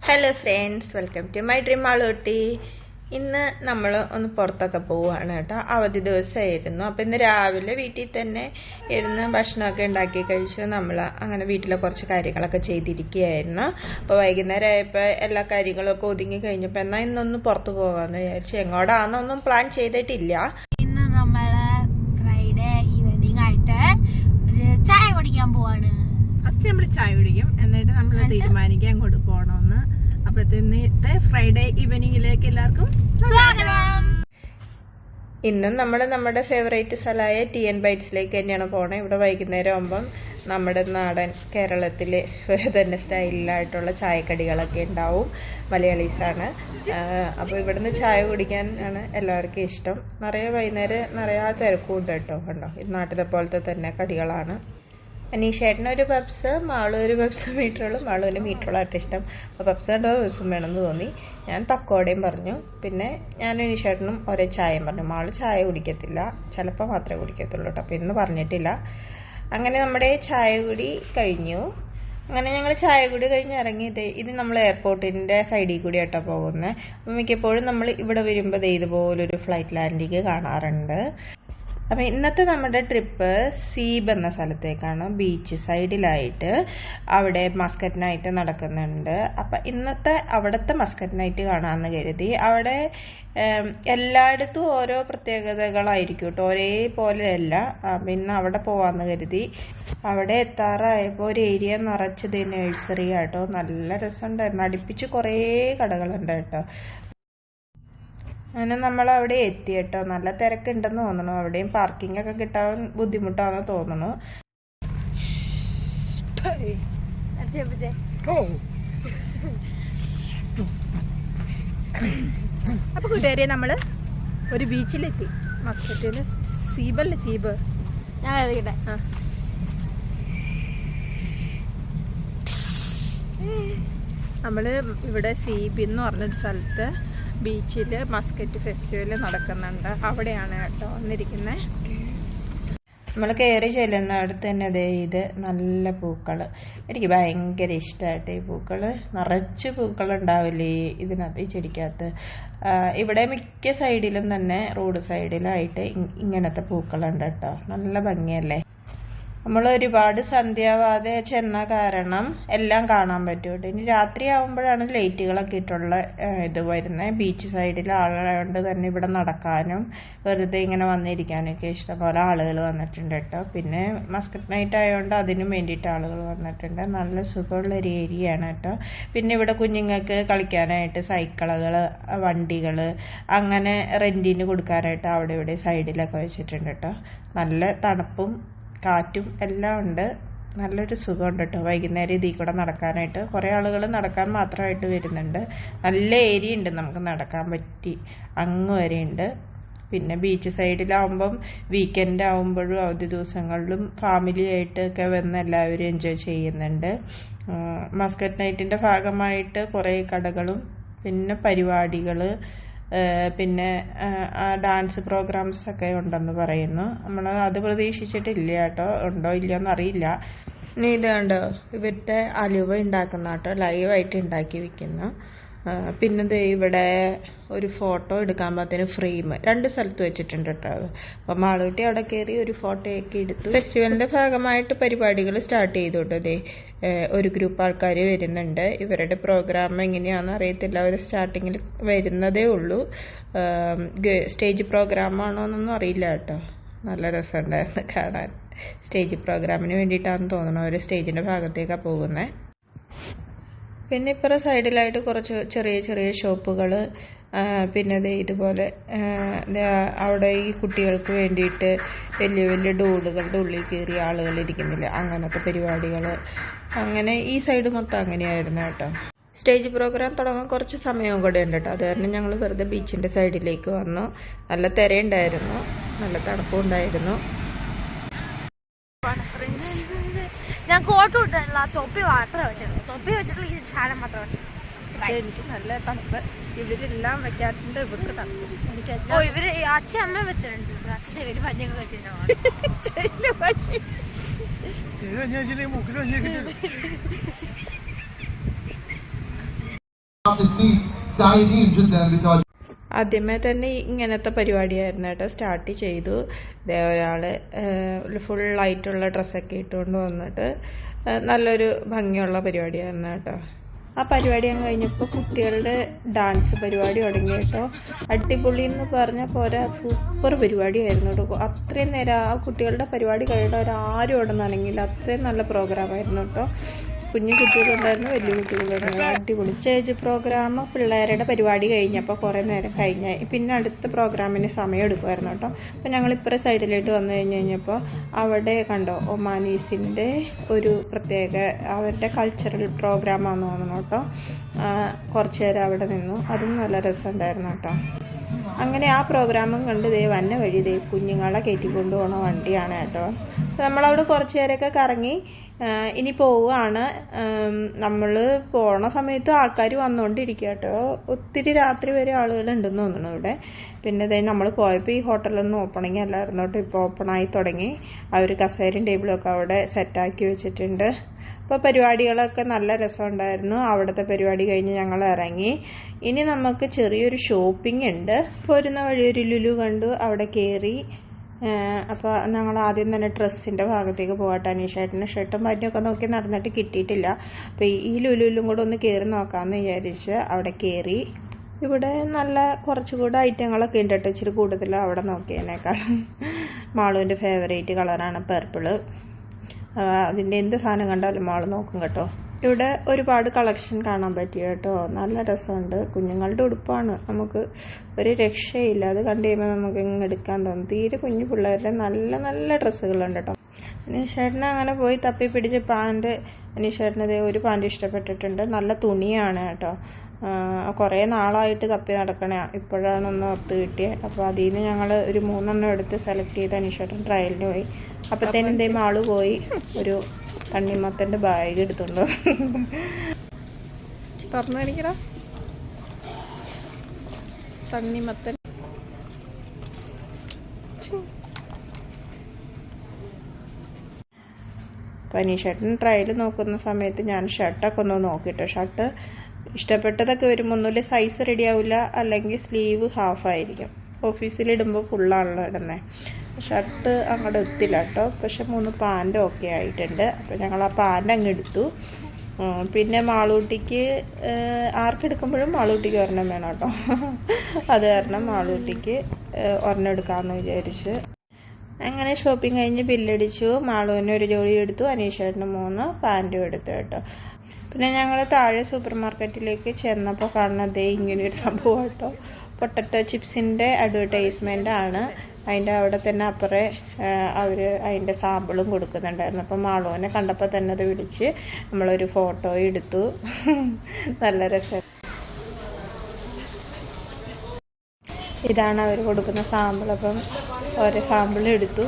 Hello friends, welcome to my dream Malootty. ഇന്ന് നമ്മൾ ഒന്ന് പുറത്തൊക്കെ പോവുകയാണ് കേട്ടോ. അവധി ദിവസമായിരുന്നു. അപ്പോൾ ഇന്ന് രാവിലെ വീട്ടിൽ തന്നെ ഇരുന്ന് ഭക്ഷണമൊക്കെ ഉണ്ടാക്കി കഴിച്ചു. നമ്മൾ അങ്ങനെ വീട്ടിലെ കുറച്ച് കാര്യങ്ങളൊക്കെ ചെയ്തിരിക്കുകയായിരുന്നു. അപ്പോൾ വൈകുന്നേരം ആയപ്പോൾ എല്ലാ കാര്യങ്ങളൊക്കെ ഒതുങ്ങി കഴിഞ്ഞപ്പോൾ എന്നാൽ ഇന്നൊന്ന് പുറത്ത് പോകാമെന്ന് വിചാരിച്ചു. എങ്ങോട്ടാണെന്നൊന്നും പ്ലാൻ ചെയ്തിട്ടില്ല. ഇന്ന് നമ്മൾ ഫ്രൈഡേ ഈവനിങ് ആയിട്ട് ഒരു ചായ കുടിക്കാൻ പോവാണ്. ഫസ്റ്റ് നമ്മൾ ചായ കുടിക്കും, എന്നിട്ട് നമ്മൾ തീരുമാനിക്കാൻ അങ്ങോട്ട് പോകണമെന്ന്. അപ്പൊ ഇന്നത്തെ ഫ്രൈഡേ ഈവനിങ്ങിലേക്ക് എല്ലാവർക്കും സ്വാഗതം. ഇന്നും നമ്മൾ നമ്മുടെ ഫേവറേറ്റ് സ്ഥലമായ TN ബൈറ്റ്സിലേക്ക് തന്നെയാണ് പോകണത്. ഇവിടെ വൈകുന്നേരം ആകുമ്പം നമ്മുടെ നാടൻ കേരളത്തിൽ തന്നെ സ്റ്റൈലിലായിട്ടുള്ള ചായക്കടികളൊക്കെ ഉണ്ടാവും. മലയാളീസാണ്. അപ്പോൾ ഇവിടുന്ന് ചായ കുടിക്കാൻ ആണ് എല്ലാവർക്കും ഇഷ്ടം. വൈകുന്നേരം നിറയെ തിരക്കും ഉണ്ട് കേട്ടോ. കണ്ടോ, ഇത് നാട്ടിലെ പോലത്തെ തന്നെ കടികളാണ്. അനീഷേട്ടനൊരു പപ്സ്, മാളു ഒരു പപ്സ് മീറ്ററുള്ളൂ. മാളുവിന് മീറ്ററുള്ളായിട്ട് ഇഷ്ടം. അപ്പോൾ പപ്സ് കണ്ടോ പപ്സും വേണമെന്ന് തോന്നി. ഞാൻ പക്കോടയും പറഞ്ഞു. പിന്നെ ഞാനും അനീഷേട്ടനും ഒരേ ചായയും പറഞ്ഞു. മാള് ചായ കുടിക്കത്തില്ല, ചിലപ്പോൾ മാത്രമേ കുടിക്കത്തുള്ളൂ കേട്ടോ. അപ്പോൾ ഇന്ന് പറഞ്ഞിട്ടില്ല. അങ്ങനെ നമ്മുടെ ചായ കുടി കഴിഞ്ഞു. അങ്ങനെ ഞങ്ങൾ ചായ കുടി കഴിഞ്ഞ് ഇറങ്ങിയത് ഇത് നമ്മൾ എയർപോർട്ടിൻ്റെ സൈഡിൽ കൂടി ആയിട്ടോ പോകുന്നത്. അപ്പം മിക്കപ്പോഴും നമ്മൾ ഇവിടെ വരുമ്പോൾ ഇതുപോലൊരു ഫ്ലൈറ്റ് ലാൻഡിങ് കാണാറുണ്ട്. അപ്പം ഇന്നത്തെ നമ്മുടെ ട്രിപ്പ് സീബ് എന്ന സ്ഥലത്തേക്കാണ്. ബീച്ച് സൈഡിലായിട്ട് അവിടെ മസ്കറ്റ് നൈറ്റ് നടക്കുന്നുണ്ട്. അപ്പം ഇന്നത്തെ അവിടുത്തെ മസ്കറ്റ് നൈറ്റ് കാണാമെന്ന് കരുതി. അവിടെ എല്ലായിടത്തും ഓരോ പ്രത്യേകതകളായിരിക്കും കേട്ടോ, ഒരേപോലെയല്ല. പിന്നെ അവിടെ പോവാമെന്ന് കരുതി. അവിടെ എത്താറായപ്പോൾ ഒരു ഏരിയ നിറച്ചത് നഴ്സറി ആട്ടോ. നല്ല രസമുണ്ടായിരുന്നു. അടുപ്പിച്ച് കുറേ കടകളുണ്ട് കേട്ടോ. അങ്ങനെ നമ്മൾ അവിടെ എത്തി കേട്ടോ. നല്ല തിരക്കുണ്ടെന്ന് തോന്നുന്നു. അവിടെയും പാർക്കിംഗ് ഒക്കെ കിട്ടാൻ ബുദ്ധിമുട്ടാണെന്ന് തോന്നുന്നു. അപ്പൊ കൂട്ടുകാരെ നമ്മള് ഒരു ബീച്ചിലെത്തി. മസ്കറ്റില് സീബല്ലേ, സീബ്. നമ്മള് ഇവിടെ സീബ് എന്ന് പറഞ്ഞൊരു സ്ഥലത്ത് ബീച്ചിൽ മസ്കറ്റ് ഫെസ്റ്റിവൽ നടക്കുന്നുണ്ട്. അവിടെയാണ് കേട്ടോ വന്നിരിക്കുന്നത്. നമ്മൾ കയറി ചെല്ലുന്ന അടുത്ത് തന്നെ ഇത് നല്ല പൂക്കൾ. എനിക്ക് ഭയങ്കര ഇഷ്ടമായിട്ട് ഈ പൂക്കൾ. നിറച്ച് പൂക്കൾ ഉണ്ടാവില്ലേ ഇതിനകത്ത്, ഈ ചെടിക്കകത്ത്. ഇവിടെ മിക്ക സൈഡിലും തന്നെ റോഡ് സൈഡിലായിട്ട് ഇങ്ങനത്തെ പൂക്കളുണ്ട് കേട്ടോ. നല്ല ഭംഗിയല്ലേ. നമ്മൾ ഒരുപാട് സന്ധ്യാവാതെ ചെന്ന കാരണം എല്ലാം കാണാൻ പറ്റും കേട്ടോ. ഇനി രാത്രി ആകുമ്പോഴാണ് ലൈറ്റുകളൊക്കെ ഇട്ടുള്ള ഇത് വരുന്നത്. ബീച്ച് സൈഡിൽ ആളുകളായതുകൊണ്ട് തന്നെ ഇവിടെ നടക്കാനും വെറുതെ ഇങ്ങനെ വന്നിരിക്കാനൊക്കെ ഇഷ്ടംപോലെ ആളുകൾ വന്നിട്ടുണ്ട് കേട്ടോ. പിന്നെ മസ്കറ്റ് നൈറ്റ് ആയതുകൊണ്ട് അതിനും വേണ്ടിയിട്ട് ആളുകൾ വന്നിട്ടുണ്ട്. നല്ല സുഖമുള്ളൊരു ഏരിയയാണ് കേട്ടോ. പിന്നെ ഇവിടെ കുഞ്ഞുങ്ങൾക്ക് കളിക്കാനായിട്ട് സൈക്കിളുകൾ, വണ്ടികൾ അങ്ങനെ റെൻറ്റിന് കൊടുക്കാനായിട്ട് അവിടെ ഇവിടെ സൈഡിലൊക്കെ വെച്ചിട്ടുണ്ട് കേട്ടോ. നല്ല തണുപ്പും കാറ്റും എല്ലാം ഉണ്ട്. നല്ലൊരു സുഖമുണ്ട് കേട്ടോ വൈകുന്നേരം ഇതിൽ കൂടെ നടക്കാനായിട്ട്. കുറേ ആളുകൾ നടക്കാൻ മാത്രമായിട്ട് വരുന്നുണ്ട്. നല്ല ഏരിയ ഉണ്ട്, നമുക്ക് നടക്കാൻ പറ്റി അങ്ങ് വരെ ഉണ്ട്. പിന്നെ ബീച്ച് സൈഡിലാവുമ്പം വീക്കെൻഡ് ആവുമ്പോഴും അവധി ദിവസങ്ങളിലും ഫാമിലി ആയിട്ടൊക്കെ വന്ന് എല്ലാവരും എൻജോയ് ചെയ്യുന്നുണ്ട്. മസ്കറ്റ് നൈറ്റിൻ്റെ ഭാഗമായിട്ട് കുറേ കടകളും പിന്നെ പരിപാടികൾ, പിന്നെ ഡാൻസ് പ്രോഗ്രാംസ് ഒക്കെ ഉണ്ടെന്ന് പറയുന്നു. നമ്മൾ അത് പ്രതീക്ഷിച്ചിട്ടില്ല കേട്ടോ. ഉണ്ടോ ഇല്ലയോ എന്നറിയില്ല. ഇനി ഇത് കണ്ടോ, ഇവരുടെ അലുവ ഉണ്ടാക്കുന്ന കേട്ടോ, ലൈവായിട്ട് ഉണ്ടാക്കി വെക്കുന്നു. പിന്നെ ഇവിടെ ഒരു ഫോട്ടോ എടുക്കാൻ പാകത്തിന് ഫ്രെയിം 2 സ്ഥലത്ത് വെച്ചിട്ടുണ്ട് കേട്ടോ. അപ്പം മാളൂട്ടി അവിടെ കയറി ഒരു ഫോട്ടോയൊക്കെ എടുത്തു. ഫെസ്റ്റിവലിൻ്റെ ഭാഗമായിട്ട് പരിപാടികൾ സ്റ്റാർട്ട് ചെയ്തു കേട്ടോ. ഒരു ഗ്രൂപ്പ് ആൾക്കാർ വരുന്നുണ്ട്. ഇവരുടെ പ്രോഗ്രാം എങ്ങനെയാണെന്ന് അറിയത്തില്ല. അവർ സ്റ്റാർട്ടിങ്ങിൽ വരുന്നതേ ഉള്ളൂ. സ്റ്റേജ് പ്രോഗ്രാമാണോ എന്നൊന്നും അറിയില്ല കേട്ടോ. നല്ല രസമുണ്ടായിരുന്നു കാണാൻ. സ്റ്റേജ് പ്രോഗ്രാമിന് വേണ്ടിയിട്ടാണെന്ന് തോന്നുന്നു അവർ സ്റ്റേജിൻ്റെ ഭാഗത്തേക്കാണ് പോകുന്നത്. പിന്നെ ഇപ്പുറം സൈഡിലായിട്ട് കുറച്ച് ചെറിയ ചെറിയ ഷോപ്പുകൾ, പിന്നെ ഇതുപോലെ അവിടെ ഈ കുട്ടികൾക്ക് വേണ്ടിയിട്ട് വലിയ വലിയ ഡോളുകളുടെ ഉള്ളിൽ കയറി ആളുകൾ ഇരിക്കുന്നില്ല, അങ്ങനത്തെ പരിപാടികൾ. അങ്ങനെ ഈ സൈഡ് മൊത്തം അങ്ങനെയായിരുന്നു കേട്ടോ. സ്റ്റേജ് പ്രോഗ്രാം തുടങ്ങാൻ കുറച്ച് സമയവും കൂടെ ഉണ്ട് കേട്ടോ. അത് കാരണം ഞങ്ങൾ വെറുതെ ബീച്ചിൻ്റെ സൈഡിലേക്ക് വന്നു. നല്ല തിരയുണ്ടായിരുന്നു, നല്ല തണുപ്പും ഉണ്ടായിരുന്നു. ഞാൻ കോട്ട് ഇട്ടില്ല, തൊപ്പി മാത്രമേ വെച്ചിട്ടുള്ളൂ. തൊപ്പി വെച്ചിട്ടുള്ള ഈ സാധനം മാത്രമേ വെച്ചിട്ടുള്ളൂ. എനിക്ക് നല്ല തണുപ്പ്. ഇവരെല്ലാം വെക്കാറുണ്ട്. ഇവർക്ക് തണുപ്പ് എനിക്ക് ഇവര് അച്ഛൻ അമ്മ വെച്ചിട്ടുണ്ട്. അച്ഛൻ ചെറിയ പഞ്ഞൊക്കെ വെച്ചിട്ടുണ്ട്. ആദ്യമേ തന്നെ ഇങ്ങനത്തെ പരിപാടിയായിരുന്നു കേട്ടോ സ്റ്റാർട്ട് ചെയ്തു. ഒരാൾ ഫുള്ളായിട്ടുള്ള ഡ്രസ്സൊക്കെ ഇട്ടുകൊണ്ട് വന്നിട്ട് നല്ലൊരു ഭംഗിയുള്ള പരിപാടിയായിരുന്നു കേട്ടോ. ആ പരിപാടി അങ്ങ് കഴിഞ്ഞപ്പോൾ കുട്ടികളുടെ ഡാൻസ് പരിപാടി തുടങ്ങി കേട്ടോ. അടിപൊളി എന്ന് പറഞ്ഞാൽ പോരാ, സൂപ്പർ പരിപാടിയായിരുന്നു കേട്ടോ. അത്രയും നേരം ആ കുട്ടികളുടെ പരിപാടി കഴിഞ്ഞവരാരും അവിടെ നിന്നാണെങ്കിൽ അത്രയും നല്ല പ്രോഗ്രാമായിരുന്നു കേട്ടോ. കുഞ്ഞു കുട്ടികളുണ്ടായിരുന്നു, വലിയ കുട്ടികളുണ്ടായിരുന്നു. അടിപൊളി സ്റ്റേജ് പ്രോഗ്രാം. പിള്ളേരുടെ പരിപാടി കഴിഞ്ഞപ്പോൾ കുറേ നേരം കഴിഞ്ഞാൽ പിന്നെ അടുത്ത പ്രോഗ്രാമിന് സമയം എടുക്കുമായിരുന്നു കേട്ടോ. അപ്പോൾ ഞങ്ങളിപ്പുറം സൈഡിലേക്ക് വന്നു കഴിഞ്ഞപ്പോൾ അവിടെ കണ്ടോ ഒമാനീസിൻ്റെ ഒരു പ്രത്യേക അവരുടെ കൾച്ചറൽ പ്രോഗ്രാമാണെന്ന് തോന്നുന്നു കേട്ടോ. കുറച്ച് നേരം അവിടെ നിന്നു, അതും നല്ല രസമുണ്ടായിരുന്നു കേട്ടോ. അങ്ങനെ ആ പ്രോഗ്രാമും കണ്ട് വന്ന വഴി കുഞ്ഞുങ്ങളെ കയറ്റിക്കൊണ്ട് പോകുന്ന വണ്ടിയാണ് കേട്ടോ. നമ്മളവിടെ കുറച്ച് നേരമൊക്കെ കറങ്ങി ഇനി പോവുകയാണ്. നമ്മൾ പോണ സമയത്ത് ആൾക്കാർ വന്നുകൊണ്ടിരിക്കുക കേട്ടോ. ഒത്തിരി രാത്രി വരെ ആളുകളുണ്ടെന്ന് തോന്നുന്നു ഇവിടെ. പിന്നെ നമ്മൾ പോയപ്പോൾ ഈ ഹോട്ടലൊന്നും ഓപ്പണിങ് അല്ലായിരുന്നു കേട്ടോ. ഇപ്പോൾ ഓപ്പണായി തുടങ്ങി. അവർ കസേരയും ടേബിളൊക്കെ അവിടെ സെറ്റാക്കി വെച്ചിട്ടുണ്ട്. അപ്പോൾ പരിപാടികളൊക്കെ നല്ല രസമുണ്ടായിരുന്നു. അവിടുത്തെ പരിപാടി കഴിഞ്ഞ് ഞങ്ങൾ ഇറങ്ങി. ഇനി നമുക്ക് ചെറിയൊരു ഷോപ്പിംഗ് ഉണ്ട്. പോരുന്ന വഴി ഒരു ലുലു കണ്ടു, അവിടെ കയറി. അപ്പോൾ ഞങ്ങൾ ആദ്യം തന്നെ ഡ്രസ്സിൻ്റെ ഭാഗത്തേക്ക് പോകട്ടെ. അനീഷേട്ടന് ഷർട്ടും പാൻറ്റുമൊക്കെ നോക്കി നടന്നിട്ട് കിട്ടിയിട്ടില്ല. അപ്പോൾ ഈ ലുലുവിലും കൂടെ ഒന്ന് കയറി നോക്കാമെന്ന് വിചാരിച്ച് അവിടെ കയറി. ഇവിടെ നല്ല കുറച്ചുകൂടെ ഐറ്റങ്ങളൊക്കെ ഉണ്ട് കേട്ടോ, ഇച്ചിരി കൂടുതൽ അവിടെ നോക്കിയതിനേക്കാൾ. മാളുവിൻ്റെ ഫേവറേറ്റ് കളറാണ് പർപ്പിള്. അതിൻ്റെ എന്ത് സാധനം കണ്ടാലും മാള് നോക്കും കേട്ടോ. ഇവിടെ ഒരുപാട് കളക്ഷൻ കാണാൻ പറ്റി കേട്ടോ. നല്ല രസമുണ്ട്. കുഞ്ഞുങ്ങളുടെ ഉടുപ്പാണ്, നമുക്ക് ഒരു രക്ഷയില്ല. അത് കണ്ടു കഴിയുമ്പോൾ നമുക്ക് ഇങ്ങ് എടുക്കാൻ തോന്നും. തീരെ കുഞ്ഞു പിള്ളേരുടെ നല്ല നല്ല ഡ്രസ്സുകളുണ്ട് കേട്ടോ. അനീഷേട്ടന് അങ്ങനെ പോയി തപ്പി പിടിച്ച് പാൻറ്റ്, അനീഷേട്ടന് ഒരു പാൻറ്റ് ഇഷ്ടപ്പെട്ടിട്ടുണ്ട്. നല്ല തുണിയാണ് കേട്ടോ. കുറേ നാളായിട്ട് തപ്പി നടക്കണേ, ഇപ്പോഴാണ് ഒന്ന് ഒത്ത് കിട്ടിയത്. അപ്പോൾ അതിൽ നിന്ന് ഞങ്ങൾ ഒരു 3 എണ്ണം എടുത്ത് സെലക്ട് ചെയ്ത് അനീഷേട്ടൻ ട്രയലിന് പോയി. അപ്പോഴത്തേനും ആള് പോയി ഒരു തണ്ണിമത്തൻ്റെ ബാഗ് എടുത്തുണ്ടോ. തുറന്നു കാണിക്കടാ തണ്ണിമത്തൻ. അപ്പോൾ അനീഷേട്ടൻ ട്രയൽ നോക്കുന്ന സമയത്ത് ഞാൻ ഷർട്ടൊക്കെ ഒന്ന് നോക്കിട്ടോ. ഷർട്ട് ഇഷ്ടപ്പെട്ടതൊക്കെ വരുമ്പോൾ ഒന്നുമില്ല സൈസ് റെഡി ആവില്ല, അല്ലെങ്കിൽ സ്ലീവ് ഹാഫായിരിക്കും. ഓഫീസിലിടുമ്പോൾ ഫുള്ളാണല്ലോ ഇടുന്നത്. ഷർട്ട് അങ്ങോട്ട് എത്തില്ല കേട്ടോ. പക്ഷെ 3 പാൻറ് ഓക്കെ ആയിട്ടുണ്ട്. അപ്പോൾ ഞങ്ങൾ ആ പാൻറ് അങ്ങ് എടുത്തു. പിന്നെ മാളൂട്ടിക്ക് ആർക്കെടുക്കുമ്പോഴും മാളൂട്ടിക്ക് ഒരെണ്ണം വേണം കേട്ടോ. അത് കാരണം മാളൂട്ടിക്ക് ഒരെണ്ണം എടുക്കാമെന്ന് വിചാരിച്ച് അങ്ങനെ ഷോപ്പിംഗ് കഴിഞ്ഞ് ബില്ലടിച്ചു. മാളുവിന് ഒരു ജോഡി എടുത്തു, അനീഷേട്ടന് 3 പാൻറ്റും എടുത്തു കേട്ടോ. പിന്നെ ഞങ്ങൾ താഴെ സൂപ്പർ മാർക്കറ്റിലേക്ക് ചെന്നപ്പോൾ കാണുന്നത് ഇങ്ങനെയൊരു സംഭവം കേട്ടോ. പൊട്ടറ്റോ ചിപ്സിൻ്റെ അഡ്വർടൈസ്മെൻ്റ് ആണ്. അതിൻ്റെ അവിടെ തന്നെ അപ്പുറേ അവർ അതിൻ്റെ സാമ്പിളും കൊടുക്കുന്നുണ്ടായിരുന്നു. അപ്പോൾ മാളുവിനെ കണ്ടപ്പോൾ തന്നെ അത് വിളിച്ച് നമ്മളൊരു ഫോട്ടോ എടുത്തു. നല്ല രസം. ഇതാണ് അവർ കൊടുക്കുന്ന സാമ്പിൾ. അപ്പം ഓരോ സാമ്പിൾ എടുത്തു.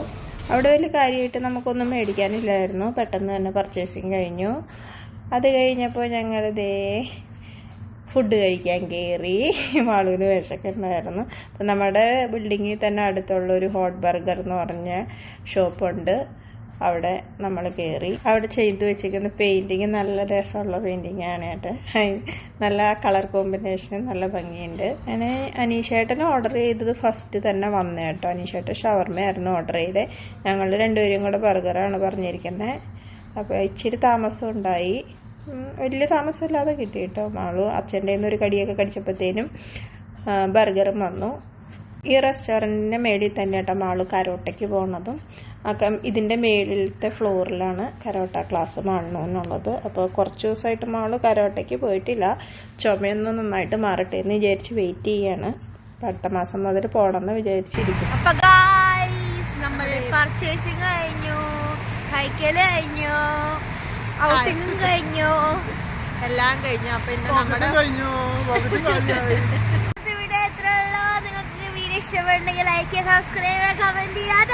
അവിടെ വലിയ കാര്യമായിട്ട് നമുക്കൊന്നും മേടിക്കാനില്ലായിരുന്നു. പെട്ടെന്ന് തന്നെ പർച്ചേസിങ് കഴിഞ്ഞു. അത് കഴിഞ്ഞപ്പോൾ ഞങ്ങൾ ഫുഡ് കഴിക്കാൻ കയറി. മാളുവിന് വിശക്കുണ്ടായിരുന്നു. അപ്പം നമ്മുടെ ബിൽഡിങ്ങിൽ തന്നെ അടുത്തുള്ളൊരു ഹോട്ട് ബർഗർ എന്ന് പറഞ്ഞ ഷോപ്പുണ്ട്. അവിടെ നമ്മൾ കയറി. അവിടെ ചെയ്തു വെച്ചിരിക്കുന്ന പെയിൻറ്റിങ് നല്ല രസമുള്ള പെയിൻറ്റിങ്ങാണ് കേട്ടോ. നല്ല കളർ കോമ്പിനേഷൻ നല്ല ഭംഗിയുണ്ട്. അങ്ങനെ അനീഷേട്ടന് ഓർഡർ ചെയ്തത് ഫസ്റ്റ് തന്നെ വന്നു കേട്ടോ. അനീഷേട്ടൻ ഷവർമയായിരുന്നു ഓർഡർ ചെയ്തത്. ഞങ്ങൾ രണ്ടുപേരും കൂടെ ബർഗറാണ് പറഞ്ഞിരിക്കുന്നത്. അപ്പോൾ ഇച്ചിരി താമസം ഉണ്ടായി. വലിയ താമസമില്ലാതെ കിട്ടി കേട്ടോ. മാളു അച്ഛൻ്റെ ഒരു കടിയൊക്കെ കടിച്ചപ്പോഴത്തേനും ബർഗറും വന്നു. ഈ റെസ്റ്റോറൻറ്റിൻ്റെ മേളിൽ തന്നെ കേട്ടോ മാളു കരോട്ടയ്ക്ക് പോകുന്നതും. അപ്പം ഇതിൻ്റെ മേളിലത്തെ ഫ്ലോറിലാണ് കരോട്ട ക്ലാസ് മാളണമെന്നുള്ളത്. അപ്പോൾ കുറച്ച് ദിവസമായിട്ട് മാളു കരോട്ടയ്ക്ക് പോയിട്ടില്ല. ചുമയൊന്നും നന്നായിട്ട് മാറട്ടെ എന്ന് വിചാരിച്ച് വെയിറ്റ് ചെയ്യാണ്. അടുത്ത മാസം മുതൽ പോകണമെന്ന് വിചാരിച്ചിരിക്കും. അപ്പോൾ ഗായ്സ് നമ്മൾ പർച്ചേസിങ് കഴിഞ്ഞു, കഴിക്കൽ കഴിഞ്ഞു, ഔട്ടിങ്ങും കഴിഞ്ഞു, എല്ലാം കഴിഞ്ഞു. അപ്പൊ ഇന്ന് നമ്മുടെ വീഡിയോ എത്ര ഉള്ളൂ. നിങ്ങൾക്ക് വീഡിയോ ഇഷ്ടപ്പെടുന്നെങ്കിൽ ലൈക്ക് ചെയ്യുക, സബ്സ്ക്രൈബ് ചെയ്യുക, കമന്റ് ചെയ്യുക.